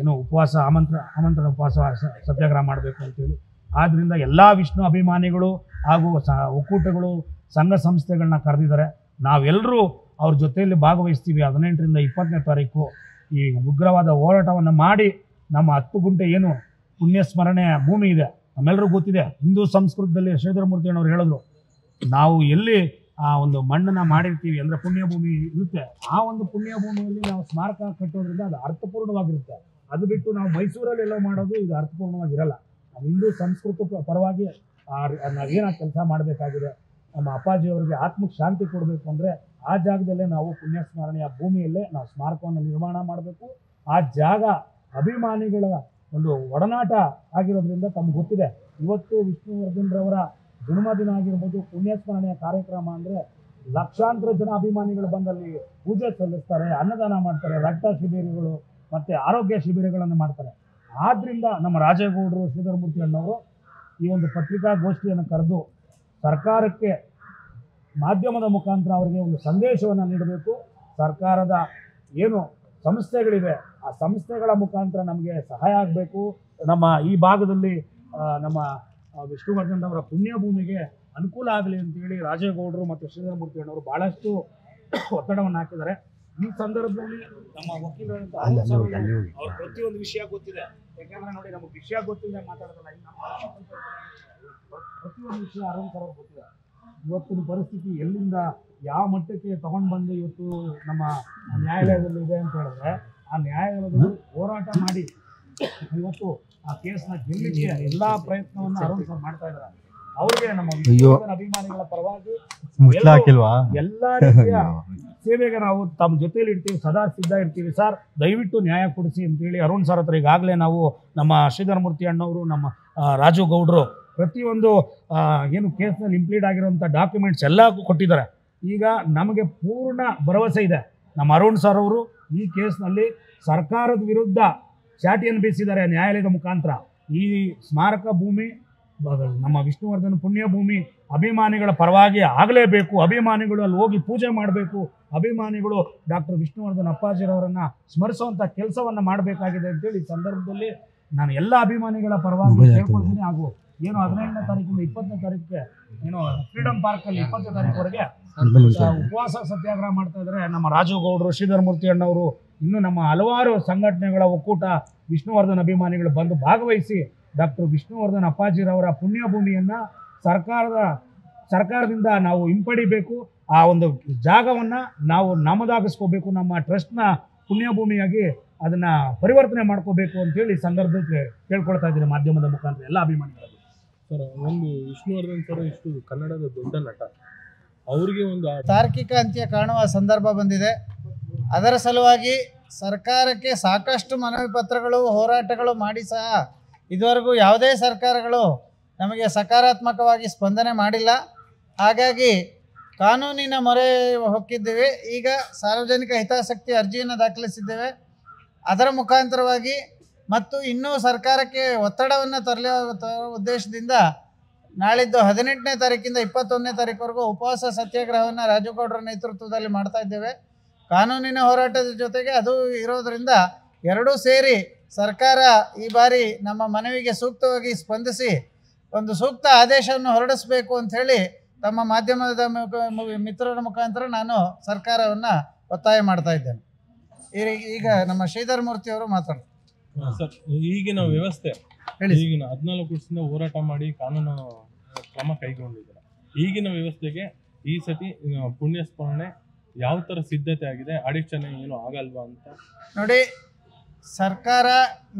ಏನು ಉಪವಾಸ ಆಮಂತ್ರಣ ಉಪವಾಸ ಸತ್ಯಾಗ್ರಹ ಮಾಡಬೇಕು ಅಂತೇಳಿ. ಆದ್ದರಿಂದ ಎಲ್ಲ ವಿಷ್ಣು ಅಭಿಮಾನಿಗಳು ಹಾಗೂ ಒಕ್ಕೂಟಗಳು, ಸಂಘ ಸಂಸ್ಥೆಗಳನ್ನ ಕರೆದಿದ್ದಾರೆ. ನಾವೆಲ್ಲರೂ ಅವ್ರ ಜೊತೆಯಲ್ಲಿ ಭಾಗವಹಿಸ್ತೀವಿ 18ರಿಂದ 20ನೇ ತಾರೀಕು ಈ ಉಗ್ರವಾದ ಹೋರಾಟವನ್ನು ಮಾಡಿ ನಮ್ಮ 10 ಗುಂಟೆ ಏನು ಪುಣ್ಯ ಸ್ಮರಣೆಯ ಭೂಮಿ ಇದೆ, ನಮ್ಮೆಲ್ಲರಿಗೂ ಗೊತ್ತಿದೆ. ಹಿಂದೂ ಸಂಸ್ಕೃತದಲ್ಲಿ ಶ್ರೀಧರ ಮೂರ್ತಿಯಣ್ಣವ್ರು ಹೇಳಿದ್ರು, ನಾವು ಎಲ್ಲಿ ಆ ಒಂದು ಮಣ್ಣನ್ನು ಮಾಡಿರ್ತೀವಿ ಅಂದರೆ ಪುಣ್ಯಭೂಮಿ ಇರುತ್ತೆ, ಆ ಒಂದು ಪುಣ್ಯಭೂಮಿಯಲ್ಲಿ ನಾವು ಸ್ಮಾರಕ ಕಟ್ಟೋದ್ರಿಂದ ಅದು ಅರ್ಥಪೂರ್ಣವಾಗಿರುತ್ತೆ. ಅದು ಬಿಟ್ಟು ನಾವು ಮೈಸೂರಲ್ಲಿ ಎಲ್ಲೋ ಮಾಡೋದು ಇದು ಅರ್ಥಪೂರ್ಣವಾಗಿರಲ್ಲ. ನಾವು ಹಿಂದೂ ಸಂಸ್ಕೃತ ಪರವಾಗಿ ನಾವೇನು ಕೆಲಸ ಮಾಡಬೇಕಾಗಿದೆ, ನಮ್ಮ ಅಪ್ಪಾಜಿಯವರಿಗೆ ಆತ್ಮಕ್ಕೆ ಶಾಂತಿ ಕೊಡಬೇಕು ಅಂದರೆ ಆ ಜಾಗದಲ್ಲೇ ನಾವು ಪುಣ್ಯ ಸ್ಮರಣೆಯ ಭೂಮಿಯಲ್ಲೇ ನಾವು ಸ್ಮಾರಕವನ್ನು ನಿರ್ಮಾಣ ಮಾಡಬೇಕು. ಆ ಜಾಗ ಅಭಿಮಾನಿಗಳ ಒಂದು ಒಡನಾಟ ಆಗಿರೋದ್ರಿಂದ ತಮ್ಗೆ ಗೊತ್ತಿದೆ. ಇವತ್ತು ವಿಷ್ಣುವರ್ಧನ್ರವರ ಜನ್ಮದಿನ ಆಗಿರ್ಬೋದು, ಪುಣ್ಯ ಸ್ಮರಣೆಯ ಕಾರ್ಯಕ್ರಮ ಅಂದರೆ ಲಕ್ಷಾಂತರ ಜನ ಅಭಿಮಾನಿಗಳು ಬಂದಲ್ಲಿ ಪೂಜೆ ಸಲ್ಲಿಸ್ತಾರೆ, ಅನ್ನದಾನ ಮಾಡ್ತಾರೆ, ರಕ್ತ ಶಿಬಿರಗಳು ಮತ್ತು ಆರೋಗ್ಯ ಶಿಬಿರಗಳನ್ನು ಮಾಡ್ತಾರೆ. ಆದ್ದರಿಂದ ನಮ್ಮ ರಾಜೇಗೌಡರು ಶ್ರೀಧರ ಮೂರ್ತಿ ಅಣ್ಣವರು ಈ ಒಂದು ಪತ್ರಿಕಾಗೋಷ್ಠಿಯನ್ನು ಕರೆದು ಸರ್ಕಾರಕ್ಕೆ ಮಾಧ್ಯಮದ ಮುಖಾಂತರ ಅವರಿಗೆ ಒಂದು ಸಂದೇಶವನ್ನು ನೀಡಬೇಕು. ಸರ್ಕಾರದ ಏನು ಸಂಸ್ಥೆಗಳಿವೆ ಆ ಸಂಸ್ಥೆಗಳ ಮುಖಾಂತರ ನಮಗೆ ಸಹಾಯ ಆಗಬೇಕು. ನಮ್ಮ ಈ ಭಾಗದಲ್ಲಿ ನಮ್ಮ ವಿಷ್ಣುವರ್ಧನ್ ಅವರ ಪುಣ್ಯಭೂಮಿಗೆ ಅನುಕೂಲ ಆಗಲಿ ಅಂತೇಳಿ ರಾಜೇಗೌಡರು ಮತ್ತು ಶ್ರೀಧರ ಮೂರ್ತಿ ಅಣ್ಣವರು ಭಾಳಷ್ಟು ಒತ್ತಡವನ್ನು ಹಾಕಿದ್ದಾರೆ. ಈ ಸಂದರ್ಭದಲ್ಲಿ ನಮ್ಮ ವಕೀಲರಂತ ಅವ್ರ ಪ್ರತಿಯೊಂದು ವಿಷಯ ಗೊತ್ತಿದೆ. ಯಾಕಂದ್ರೆ ನೋಡಿ, ನಮಗೆ ವಿಷಯ ಗೊತ್ತಿದೆ ಮಾತಾಡೋದಲ್ಲ, ಪ್ರತಿಯೊಂದು ವಿಷಯ ಅರುಣ್ ಸರ್ ಗೊತ್ತಿದೆ. ಇವತ್ತಿನ ಪರಿಸ್ಥಿತಿ ಎಲ್ಲಿಂದ ಯಾವ ಮಟ್ಟಕ್ಕೆ ತಗೊಂಡು ಬಂದು ಇವತ್ತು ನಮ್ಮ ನ್ಯಾಯಾಲಯದಲ್ಲಿ ಇದೆ ಅಂತ ಹೇಳಿದ್ರೆ, ಆ ನ್ಯಾಯಾಲಯದಲ್ಲಿ ಹೋರಾಟ ಮಾಡಿ ಇವತ್ತು ಆ ಕೇಸ್ನ ಗೆಲ್ಲಿಕ್ಕೆ ಎಲ್ಲಾ ಪ್ರಯತ್ನವನ್ನು ಅರುಣ್ ಸರ್ ಮಾಡ್ತಾ ಇದ್ದಾರೆ. ಅವ್ರಿಗೆ ನಮ್ಮ ಅಭಿಮಾನಿಗಳ ಪರವಾಗಿ ಎಲ್ಲಾ ರೀತಿಯ ಸೇವೆಗೆ ನಾವು ತಮ್ಮ ಜೊತೆಲಿ ಇರ್ತೀವಿ, ಸದಾ ಸಿದ್ಧ ಇರ್ತೀವಿ. ಸರ್ ದಯವಿಟ್ಟು ನ್ಯಾಯ ಕೊಡಿಸಿ ಅಂತೇಳಿ ಅರುಣ್ ಸರ್ ಹತ್ರ ಈಗಾಗಲೇ ನಾವು ನಮ್ಮ ಶ್ರೀಧರ ಮೂರ್ತಿ ಅಣ್ಣವರು, ನಮ್ಮ ರಾಜು ಗೌಡ್ರು ಪ್ರತಿಯೊಂದು ಏನು ಕೇಸ್ನಲ್ಲಿ ಇಂಪ್ಲೀಡ್ ಆಗಿರೋಂಥ ಡಾಕ್ಯುಮೆಂಟ್ಸ್ ಎಲ್ಲ ಕೊಟ್ಟಿದ್ದಾರೆ. ಈಗ ನಮಗೆ ಪೂರ್ಣ ಭರವಸೆ ಇದೆ, ನಮ್ಮ ಅರುಣ್ ಸರ್ ಅವರು ಈ ಕೇಸ್ನಲ್ಲಿ ಸರ್ಕಾರದ ವಿರುದ್ಧ ಚಾಟಿಯನ್ನು ಬೀಸಿದ್ದಾರೆ ನ್ಯಾಯಾಲಯದ ಮುಖಾಂತರ. ಈ ಸ್ಮಾರಕ ಭೂಮಿ ನಮ್ಮ ವಿಷ್ಣುವರ್ಧನ್ ಪುಣ್ಯಭೂಮಿ ಅಭಿಮಾನಿಗಳ ಪರವಾಗಿ ಆಗಲೇಬೇಕು, ಅಭಿಮಾನಿಗಳು ಅಲ್ಲಿ ಹೋಗಿ ಪೂಜೆ ಮಾಡಬೇಕು, ಅಭಿಮಾನಿಗಳು ಡಾಕ್ಟರ್ ವಿಷ್ಣುವರ್ಧನ್ ಅಪ್ಪಾಜಿರವರನ್ನು ಸ್ಮರಿಸುವಂಥ ಕೆಲಸವನ್ನು ಮಾಡಬೇಕಾಗಿದೆ ಅಂತೇಳಿ ಈ ಸಂದರ್ಭದಲ್ಲಿ ನಾನು ಎಲ್ಲ ಅಭಿಮಾನಿಗಳ ಪರವಾಗಿ ಕೇಳ್ಕೊಳ್ತೀನಿ. ಹಾಗೂ ಏನು 15ನೇ ತಾರೀಕಿಂದ 20ನೇ ತಾರೀಕಿಗೆ ಏನು ಫ್ರೀಡಮ್ ಪಾರ್ಕಲ್ಲಿ 20ನೇ ತಾರೀಕುವರೆಗೆ ಉಪವಾಸ ಸತ್ಯಾಗ್ರಹ ಮಾಡ್ತಾ ಇದ್ದಾರೆ ನಮ್ಮ ರಾಜು ಗೌಡರು, ಶ್ರೀಧರ ಮೂರ್ತಿ ಅಣ್ಣವರು, ಇನ್ನು ನಮ್ಮ ಹಲವಾರು ಸಂಘಟನೆಗಳ ಒಕ್ಕೂಟ ವಿಷ್ಣುವರ್ಧನ್ ಅಭಿಮಾನಿಗಳು ಬಂದು ಭಾಗವಹಿಸಿ ಡಾಕ್ಟರ್ ವಿಷ್ಣುವರ್ಧನ್ ಅಪ್ಪಾಜಿರವರ ಪುಣ್ಯಭೂಮಿಯನ್ನು ಸರ್ಕಾರದಿಂದ ನಾವು ಹಿಂಪಡಿಬೇಕು. ಆ ಒಂದು ಜಾಗವನ್ನು ನಾವು ನಮ್ಮದಾಗಿಸ್ಕೋಬೇಕು, ನಮ್ಮ ಟ್ರಸ್ಟ್ನ ಪುಣ್ಯಭೂಮಿಯಾಗಿ ಅದನ್ನು ಪರಿವರ್ತನೆ ಮಾಡ್ಕೋಬೇಕು ಅಂತೇಳಿ ಸಂದರ್ಭದಲ್ಲಿ ಕೇಳ್ಕೊಳ್ತಾ ಇದ್ದೀನಿ ಮಾಧ್ಯಮದ ಮುಖಾಂತರ ಎಲ್ಲ ಅಭಿಮಾನಿಗಳು. ಸರ್, ಒಂದು ವಿಷ್ಣುವರ್ಧನ್ ಸರ್ ಇಷ್ಟು ಕನ್ನಡದ ದೊಡ್ಡ ನಟ, ಅವರಿಗೆ ಒಂದು ತಾರ್ಕಿಕ ಅಂತ್ಯ ಕಾಣುವ ಸಂದರ್ಭ ಬಂದಿದೆ. ಅದರ ಸಲುವಾಗಿ ಸರ್ಕಾರಕ್ಕೆ ಸಾಕಷ್ಟು ಮನವಿ ಪತ್ರಗಳು, ಹೋರಾಟಗಳು ಮಾಡಿ ಸಹ ಇದುವರೆಗೂ ಯಾವುದೇ ಸರ್ಕಾರಗಳು ನಮಗೆ ಸಕಾರಾತ್ಮಕವಾಗಿ ಸ್ಪಂದನೆ ಮಾಡಿಲ್ಲ. ಹಾಗಾಗಿ ಕಾನೂನಿನ ಮೊರೆ ಹೊಕ್ಕಿದ್ದೇವೆ. ಈಗ ಸಾರ್ವಜನಿಕ ಹಿತಾಸಕ್ತಿ ಅರ್ಜಿಯನ್ನು ದಾಖಲಿಸಿದ್ದೇವೆ. ಅದರ ಮುಖಾಂತರವಾಗಿ ಮತ್ತು ಇನ್ನೂ ಸರ್ಕಾರಕ್ಕೆ ಒತ್ತಡವನ್ನು ತರುವ ಉದ್ದೇಶದಿಂದ ನಾಳಿದ್ದು 18ನೇ ತಾರೀಕಿಂದ 21ನೇ ತಾರೀಕುವರೆಗೂ ಉಪವಾಸ ಸತ್ಯಾಗ್ರಹವನ್ನು ರಾಜುಗೌಡರ ನೇತೃತ್ವದಲ್ಲಿ ಮಾಡ್ತಾ ಇದ್ದೇವೆ. ಕಾನೂನಿನ ಹೋರಾಟದ ಜೊತೆಗೆ ಅದು ಇರೋದರಿಂದ ಎರಡೂ ಸೇರಿ ಸರ್ಕಾರ ಈ ಬಾರಿ ನಮ್ಮ ಮನವಿಗೆ ಸೂಕ್ತವಾಗಿ ಸ್ಪಂದಿಸಿ ಒಂದು ಸೂಕ್ತ ಆದೇಶವನ್ನು ಹೊರಡಿಸಬೇಕು ಅಂಥೇಳಿ ತಮ್ಮ ಮಾಧ್ಯಮದ ಮಿತ್ರರ ಮುಖಾಂತರ ನಾನು ಸರ್ಕಾರವನ್ನು ಒತ್ತಾಯ ಮಾಡ್ತಾ ಇದ್ದೇನೆ. ಈಗ ನಮ್ಮ ಶ್ರೀಧರ ಮೂರ್ತಿ ಅವರು ಮಾತಾಡ್ತಾರೆ. ಸರ್, ಈಗಿನ ವ್ಯವಸ್ಥೆ ಈಗಿನ 14 ವರ್ಷದಿಂದ ಹೋರಾಟ ಮಾಡಿ ಕಾನೂನು ಕ್ರಮ ಕೈಗೊಂಡಿದ್ದಾರೆ. ಈಗಿನ ವ್ಯವಸ್ಥೆಗೆ ಈ ಸತಿ ಪುಣ್ಯ ಸ್ಮರಣೆ ಯಾವ ಥರ ಸಿದ್ಧತೆ ಆಗಿದೆ, ಅಡಚಣೆ ಏನು ಆಗಲ್ವಾ ಅಂತ ನೋಡಿ. ಸರ್ಕಾರ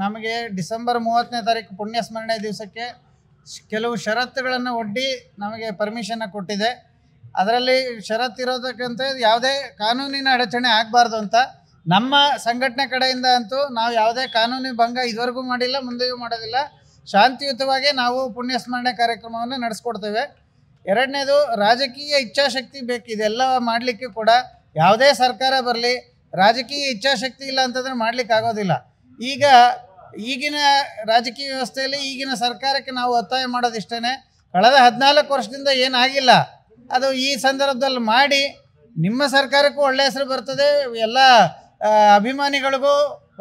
ನಮಗೆ ಡಿಸೆಂಬರ್ 30ನೇ ತಾರೀಕು ಪುಣ್ಯ ಸ್ಮರಣೆ ದಿವಸಕ್ಕೆ ಕೆಲವು ಷರತ್ತುಗಳನ್ನು ಒಡ್ಡಿ ನಮಗೆ ಪರ್ಮಿಷನ್ನ ಕೊಟ್ಟಿದೆ. ಅದರಲ್ಲಿ ಷರತ್ತಿರೋದಕ್ಕಂತ ಯಾವುದೇ ಕಾನೂನಿನ ಅಡಚಣೆ ಆಗಬಾರ್ದು ಅಂತ ನಮ್ಮ ಸಂಘಟನೆ ಕಡೆಯಿಂದ ಅಂತೂ ನಾವು ಯಾವುದೇ ಕಾನೂನು ಭಂಗ ಇದುವರೆಗೂ ಮಾಡಿಲ್ಲ, ಮುಂದೆಯೂ ಮಾಡೋದಿಲ್ಲ. ಶಾಂತಿಯುತವಾಗಿ ನಾವು ಪುಣ್ಯ ಸ್ಮರಣೆ ಕಾರ್ಯಕ್ರಮವನ್ನು ನಡೆಸ್ಕೊಡ್ತೇವೆ. ಎರಡನೇದು, ರಾಜಕೀಯ ಇಚ್ಛಾಶಕ್ತಿ ಬೇಕು. ಇದೆಲ್ಲ ಮಾಡಲಿಕ್ಕೆ ಕೂಡ ಯಾವುದೇ ಸರ್ಕಾರ ಬರಲಿ, ರಾಜಕೀಯ ಇಚ್ಛಾಶಕ್ತಿ ಇಲ್ಲ ಅಂತಂದರೆ ಮಾಡಲಿಕ್ಕೆ ಆಗೋದಿಲ್ಲ. ಈಗಿನ ರಾಜಕೀಯ ವ್ಯವಸ್ಥೆಯಲ್ಲಿ ಈಗಿನ ಸರ್ಕಾರಕ್ಕೆ ನಾವು ಒತ್ತಾಯ ಮಾಡೋದಿಷ್ಟೇ, ಕಳೆದ 14 ವರ್ಷದಿಂದ ಏನಾಗಿಲ್ಲ ಅದು ಈ ಸಂದರ್ಭದಲ್ಲಿ ಮಾಡಿ ನಿಮ್ಮ ಸರ್ಕಾರಕ್ಕೂ ಒಳ್ಳೆಯ ಹೆಸರು ಬರ್ತದೆ, ಎಲ್ಲ ಅಭಿಮಾನಿಗಳಿಗೂ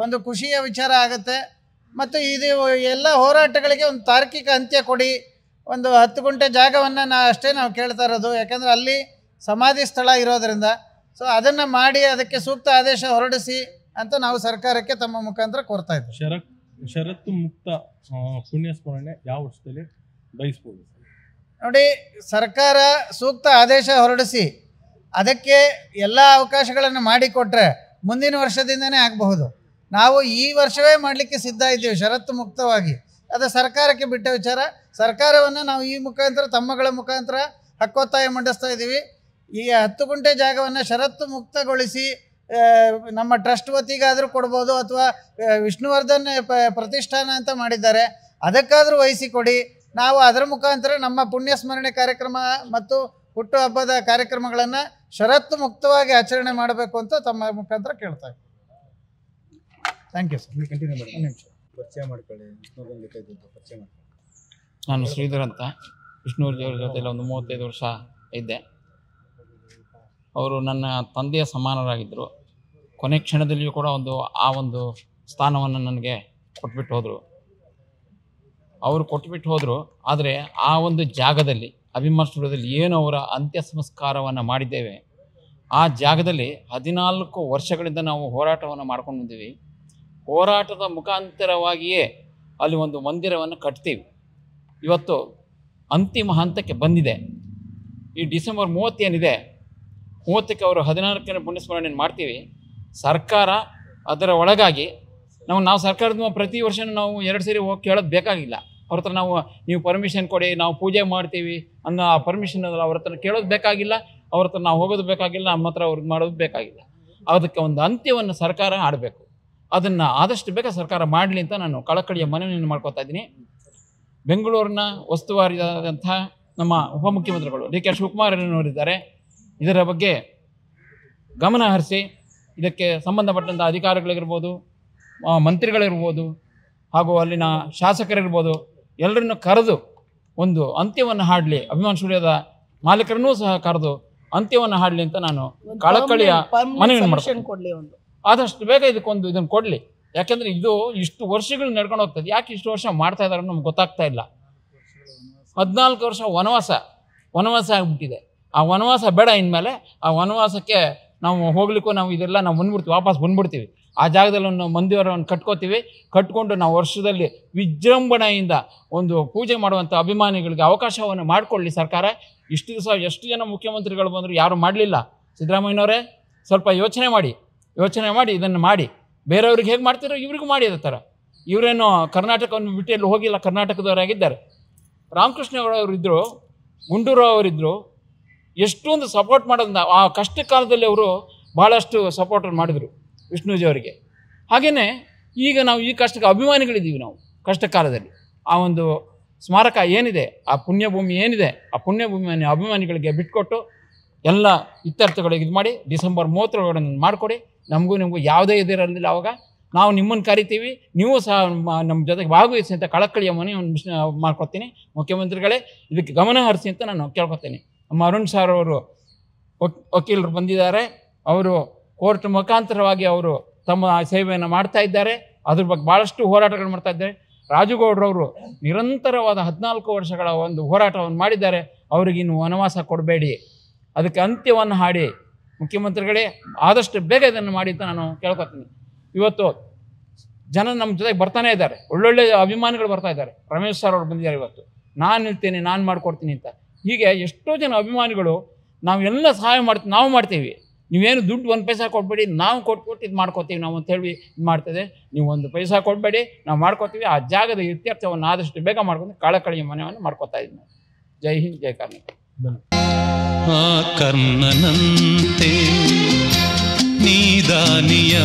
ಒಂದು ಖುಷಿಯ ವಿಚಾರ ಆಗುತ್ತೆ. ಮತ್ತು ಇದು ಎಲ್ಲ ಹೋರಾಟಗಳಿಗೆ ಒಂದು ತಾರ್ಕಿಕ ಅಂತ್ಯ ಕೊಡಿ. ಒಂದು 10 ಗುಂಟೆ ಜಾಗವನ್ನು ನಾವು ಕೇಳ್ತಾ ಇರೋದು, ಯಾಕೆಂದರೆ ಅಲ್ಲಿ ಸಮಾಧಿ ಸ್ಥಳ ಇರೋದರಿಂದ. ಸೊ ಅದನ್ನು ಮಾಡಿ ಅದಕ್ಕೆ ಸೂಕ್ತ ಆದೇಶ ಹೊರಡಿಸಿ ಅಂತ ನಾವು ಸರ್ಕಾರಕ್ಕೆ ತಮ್ಮ ಮುಖಾಂತರ ಕೋರ್ತಾ ಇದ್ದೀವಿ. ಷರತ್ತು ಮುಕ್ತ ಪುಣ್ಯಸ್ಮರಣೆ ಯಾವ ವರ್ಷದಲ್ಲಿ ಬಯಸ್ಬೋದು? ನೋಡಿ, ಸರ್ಕಾರ ಸೂಕ್ತ ಆದೇಶ ಹೊರಡಿಸಿ ಅದಕ್ಕೆ ಎಲ್ಲ ಅವಕಾಶಗಳನ್ನು ಮಾಡಿಕೊಟ್ರೆ ಮುಂದಿನ ವರ್ಷದಿಂದನೇ ಆಗಬಹುದು. ನಾವು ಈ ವರ್ಷವೇ ಮಾಡಲಿಕ್ಕೆ ಸಿದ್ಧ ಇದ್ದೀವಿ ಷರತ್ತು ಮುಕ್ತವಾಗಿ. ಅದು ಸರ್ಕಾರಕ್ಕೆ ಬಿಟ್ಟ ವಿಚಾರ. ಸರ್ಕಾರವನ್ನು ನಾವು ಈ ಮುಖಾಂತರ ತಮ್ಮಗಳ ಮುಖಾಂತರ ಹಕ್ಕೊತ್ತಾಯ ಮಂಡಿಸ್ತಾ ಇದ್ದೀವಿ. ಈ 10 ಗುಂಟೆ ಜಾಗವನ್ನು ಷರತ್ತು ಮುಕ್ತಗೊಳಿಸಿ ನಮ್ಮ ಟ್ರಸ್ಟ್ ವತಿಗಾದರೂ ಕೊಡ್ಬೋದು, ಅಥವಾ ವಿಷ್ಣುವರ್ಧನ್ ಪ್ರತಿಷ್ಠಾನ ಅಂತ ಮಾಡಿದ್ದಾರೆ, ಅದಕ್ಕಾದರೂ ವಹಿಸಿಕೊಡಿ. ನಾವು ಅದರ ಮುಖಾಂತರ ನಮ್ಮ ಪುಣ್ಯಸ್ಮರಣೆ ಕಾರ್ಯಕ್ರಮ ಮತ್ತು ಹುಟ್ಟುಹಬ್ಬದ ಕಾರ್ಯಕ್ರಮಗಳನ್ನು ಷರತ್ತು ಮುಕ್ತವಾಗಿ ಆಚರಣೆ ಮಾಡಬೇಕು ಅಂತ ತಮ್ಮ ಮುಖಾಂತರ ಕೇಳ್ತಾ ಇದ್ದೀವಿ. Thank you sir. ಕಂಟಿನ್ಯೂ ಮಾಡಿ. ಒಂದು ನಿಮಿಷ ಪರಿಚಯ ಮಾಡ್ಕೊಳ್ಳಿ. ವಿಷ್ಣುವರ್ಧನ್ ಜೊತೆ ಪರಿಚಯ ಮಾಡ್ಕೊಳ್ಳಿ. ನಾನು ಶ್ರೀಧರ್ ಅಂತ, ವಿಷ್ಣುವರ್ಧನ್ ಜೊತೆಯಲ್ಲಿ ಒಂದು 35 ವರ್ಷ ಇದ್ದೆ. ಅವರು ನನ್ನ ತಂದೆಯ ಸಮಾನರಾಗಿದ್ದರು. ಕೊನೆ ಕ್ಷಣದಲ್ಲಿಯೂ ಕೂಡ ಆ ಒಂದು ಸ್ಥಾನವನ್ನು ನನಗೆ ಕೊಟ್ಬಿಟ್ಟು ಹೋದರು. ಅವರು ಕೊಟ್ಬಿಟ್ಟು ಹೋದರು. ಆದರೆ ಆ ಒಂದು ಜಾಗದಲ್ಲಿ ಅಭಿಮಾನ್ ಸ್ಟುಡಿಯೋದಲ್ಲಿ ಏನು ಅವರ ಅಂತ್ಯ ಸಂಸ್ಕಾರವನ್ನು ಮಾಡಿದ್ದೇವೆ, ಆ ಜಾಗದಲ್ಲಿ 14 ವರ್ಷಗಳಿಂದ ನಾವು ಹೋರಾಟವನ್ನು ಮಾಡ್ಕೊಂಡು ಬಂದೀವಿ. ಹೋರಾಟದ ಮುಖಾಂತರವಾಗಿಯೇ ಅಲ್ಲಿ ಒಂದು ಮಂದಿರವನ್ನು ಕಟ್ತೀವಿ. ಇವತ್ತು ಅಂತಿಮ ಹಂತಕ್ಕೆ ಬಂದಿದೆ. ಈ ಡಿಸೆಂಬರ್ 30 ಏನಿದೆ, 30ಕ್ಕೆ ಅವರು 14ನೇ ಪುಣ್ಯಸ್ಮರಣೆ ಮಾಡ್ತೀವಿ. ಸರ್ಕಾರ ಅದರ ಒಳಗಾಗಿ ನಾವು ಸರ್ಕಾರದ ಪ್ರತಿ ವರ್ಷ ನಾವು 2 ಸರಿ ಹೋಗಿ ಕೇಳೋದು ಬೇಕಾಗಿಲ್ಲ. ಅವ್ರ ಹತ್ರ ನೀವು ಪರ್ಮಿಷನ್ ಕೊಡಿ, ನಾವು ಪೂಜೆ ಮಾಡ್ತೀವಿ ಅನ್ನೋ ಆ ಪರ್ಮಿಷನ್ ಅವ್ರ ಹತ್ರ ಕೇಳೋದು ಬೇಕಾಗಿಲ್ಲ. ಅವ್ರ ಹತ್ರ ನಾವು ಹೋಗೋದು ಬೇಕಾಗಿಲ್ಲ, ನಮ್ಮ ಹತ್ರ ಅವ್ರಿಗೆ ಮಾಡೋದು ಬೇಕಾಗಿಲ್ಲ. ಅದಕ್ಕೆ ಒಂದು ಅಂತ್ಯವನ್ನು ಸರ್ಕಾರ ಆಡಬೇಕು. ಅದನ್ನು ಆದಷ್ಟು ಬೇಗ ಸರ್ಕಾರ ಮಾಡಲಿ ಅಂತ ನಾನು ಕಳಕಳಿಯ ಮನವಿಯನ್ನು ಮಾಡ್ಕೊತಾ ಇದ್ದೀನಿ. ಬೆಂಗಳೂರಿನ ಉಸ್ತುವಾರಿಯಾದಂಥ ನಮ್ಮ ಉಪಮುಖ್ಯಮಂತ್ರಿಗಳು ಡಿ ಕೆ ಶಿವಕುಮಾರನವರಿದ್ದಾರೆ. ಇದರ ಬಗ್ಗೆ ಗಮನ ಹರಿಸಿ ಇದಕ್ಕೆ ಸಂಬಂಧಪಟ್ಟಂಥ ಅಧಿಕಾರಿಗಳಿರ್ಬೋದು, ಮಂತ್ರಿಗಳಿರ್ಬೋದು, ಹಾಗೂ ಅಲ್ಲಿನ ಶಾಸಕರಿರ್ಬೋದು, ಎಲ್ಲರನ್ನು ಕರೆದು ಒಂದು ಅಂತ್ಯವನ್ನು ಹಾಡಲಿ, ಅಭಿಮಾನ್ ಸ್ಟುಡಿಯೋದ ಮಾಲೀಕರನ್ನೂ ಸಹ ಕರೆದು ಅಂತ್ಯವನ್ನು ಹಾಡಲಿ ಅಂತ ನಾನು ಕಳಕಳಿಯ ಮನವಿಯನ್ನು ಮಾಡ್ತೀನಿ. ಆದಷ್ಟು ಬೇಗ ಇದನ್ನು ಕೊಡಲಿ. ಯಾಕೆಂದರೆ ಇದು ಇಷ್ಟು ವರ್ಷಗಳು ನಡ್ಕೊಂಡು ಹೋಗ್ತದೆ. ಯಾಕೆ ಇಷ್ಟು ವರ್ಷ ಮಾಡ್ತಾ ಇದ್ದಾರೆ ನಮ್ಗೆ ಗೊತ್ತಾಗ್ತಾ ಇಲ್ಲ. 14 ವರ್ಷ ವನವಾಸ ಆಗಿಬಿಟ್ಟಿದೆ. ಆ ವನವಾಸ ಬೇಡ. ಇನ್ಮೇಲೆ ಆ ವನವಾಸಕ್ಕೆ ನಾವು ಹೋಗ್ಲಿಕ್ಕೂ ಇದೆಲ್ಲ ನಾವು ವಾಪಸ್ ಬಂದ್ಬಿಡ್ತೀವಿ. ಆ ಜಾಗದಲ್ಲಿ ಒಂದು ಮಂದಿರವನ್ನು ಕಟ್ಕೊಂಡು ನಾವು ವರ್ಷದಲ್ಲಿ ವಿಜೃಂಭಣೆಯಿಂದ ಒಂದು ಪೂಜೆ ಮಾಡುವಂಥ ಅಭಿಮಾನಿಗಳಿಗೆ ಅವಕಾಶವನ್ನು ಮಾಡಿಕೊಳ್ಳಿ ಸರ್ಕಾರ. ಇಷ್ಟು ದಿವಸ ಎಷ್ಟು ಜನ ಮುಖ್ಯಮಂತ್ರಿಗಳು ಬಂದರು, ಯಾರೂ ಮಾಡಲಿಲ್ಲ. ಸಿದ್ದರಾಮಯ್ಯನವರೇ ಸ್ವಲ್ಪ ಯೋಚನೆ ಮಾಡಿ ಇದನ್ನು ಮಾಡಿ. ಬೇರೆಯವ್ರಿಗೆ ಹೇಗೆ ಮಾಡ್ತಿರೋ ಇವ್ರಿಗೂ ಮಾಡಿ. ಅದೇ ಥರ ಇವರೇನು ಕರ್ನಾಟಕವನ್ನು ಬಿಟ್ಟು ಎಲ್ಲೂ ಹೋಗಿಲ್ಲ, ಕರ್ನಾಟಕದವರಾಗಿದ್ದಾರೆ. ರಾಮಕೃಷ್ಣ ಅವರಿದ್ದರು, ಗುಂಡೂರಾವ್ ಅವರಿದ್ದರು. ಎಷ್ಟೊಂದು ಸಪೋರ್ಟ್ ಮಾಡೋದು ಆ ಕಷ್ಟ ಕಾಲದಲ್ಲಿ ಅವರು ಭಾಳಷ್ಟು ಸಪೋರ್ಟ್ ಮಾಡಿದರು ವಿಷ್ಣುಜಿ ಅವರಿಗೆ. ಹಾಗೆಯೇ ಈಗ ನಾವು ಈ ಕಷ್ಟಕ್ಕೆ ಅಭಿಮಾನಿಗಳಿದ್ದೀವಿ. ನಾವು ಕಷ್ಟ ಕಾಲದಲ್ಲಿ ಆ ಒಂದು ಸ್ಮಾರಕ ಏನಿದೆ, ಆ ಪುಣ್ಯಭೂಮಿ ಏನಿದೆ, ಆ ಪುಣ್ಯಭೂಮಿಯನ್ನು ಅಭಿಮಾನಿಗಳಿಗೆ ಬಿಟ್ಕೊಟ್ಟು ಎಲ್ಲ ಇತ್ಯರ್ಥಗಳಿಗೆ ಇದು ಮಾಡಿ ಡಿಸೆಂಬರ್ 30 ಮಾಡಿಕೊಡಿ. ನಿಮಗೂ ಯಾವುದೇ ಇದಿರಲಿಲ್ಲ. ಅವಾಗ ನಾವು ನಿಮ್ಮನ್ನು ಕರಿತೀವಿ, ನೀವು ಸಹ ನಮ್ಮ ಜೊತೆಗೆ ಭಾಗವಹಿಸಿ ಅಂತ ಕಳಕಳಿಯ ಮನೆಯನ್ನು ಮಾಡ್ಕೊತೀನಿ. ಮುಖ್ಯಮಂತ್ರಿಗಳೇ ಇದಕ್ಕೆ ಗಮನ ಹರಿಸಿ ಅಂತ ನಾನು ಕೇಳ್ಕೊತೀನಿ. ನಮ್ಮ ಅರುಣ್ ಸರ್ ಅವರು ವಕೀಲರು ಬಂದಿದ್ದಾರೆ. ಅವರು ಕೋರ್ಟ್ ಮುಖಾಂತರವಾಗಿ ಅವರು ತಮ್ಮ ಸೇವೆಯನ್ನು ಮಾಡ್ತಾ ಇದ್ದಾರೆ. ಅದ್ರ ಬಗ್ಗೆ ಭಾಳಷ್ಟು ಹೋರಾಟಗಳು ಮಾಡ್ತಾ ಇದ್ದಾರೆ. ರಾಜುಗೌಡರವರು ನಿರಂತರವಾದ 14 ವರ್ಷಗಳ ಒಂದು ಹೋರಾಟವನ್ನು ಮಾಡಿದ್ದಾರೆ. ಅವರಿಗಿನ್ನು ವನವಾಸ ಕೊಡಬೇಡಿ, ಅದಕ್ಕೆ ಅಂತ್ಯವನ್ನು ಹಾಡಿ. ಮುಖ್ಯಮಂತ್ರಿಗಳೇ ಆದಷ್ಟು ಬೇಗ ಇದನ್ನು ಮಾಡಿ ಅಂತ ನಾನು ಕೇಳ್ಕೊತೀನಿ. ಇವತ್ತು ಜನ ನಮ್ಮ ಜೊತೆಗೆ ಬರ್ತಾನೆ ಇದ್ದಾರೆ, ಒಳ್ಳೊಳ್ಳೆ ಅಭಿಮಾನಿಗಳು ಬರ್ತಾ ಇದ್ದಾರೆ. ರಮೇಶ್ ಸರ್ ಅವರು ಬಂದಿದ್ದಾರೆ. ಇವತ್ತು ನಾನು ಇರ್ತೀನಿ, ನಾನು ಮಾಡಿಕೊಡ್ತೀನಿ ಅಂತ. ಹೀಗೆ ಎಷ್ಟೋ ಜನ ಅಭಿಮಾನಿಗಳು ನಾವೆಲ್ಲ ಸಹಾಯ ನಾವು ಮಾಡ್ತೀವಿ, ನೀವೇನು ದುಡ್ಡು 1 ಪೈಸಾ ಕೊಡಬೇಡಿ, ನಾವು ಕೊಟ್ಬಿಟ್ಟು ಇದು ಮಾಡ್ಕೋತೀವಿ ನಾವು ಅಂತ ಹೇಳಿ ಇದು ಮಾಡ್ತದೆ. ನೀವು 1 ಪೈಸಾ ಕೊಡಬೇಡಿ, ನಾವು ಮಾಡ್ಕೋತೀವಿ. ಆ ಜಾಗದ ಇತ್ಯರ್ಥವನ್ನು ಆದಷ್ಟು ಬೇಗ ಮಾಡ್ಕೊಂಡು ಕಳಕಳಿಯ ಮನೆಯನ್ನು ಮಾಡ್ಕೋತಾ ಇದ್ದೀನಿ. ಜೈ ಹಿಂದ್, ಜೈ ಕರ್ನಾಟಕ. ಕರ್ಣನಂತೆ ನೀದಾನಿಯ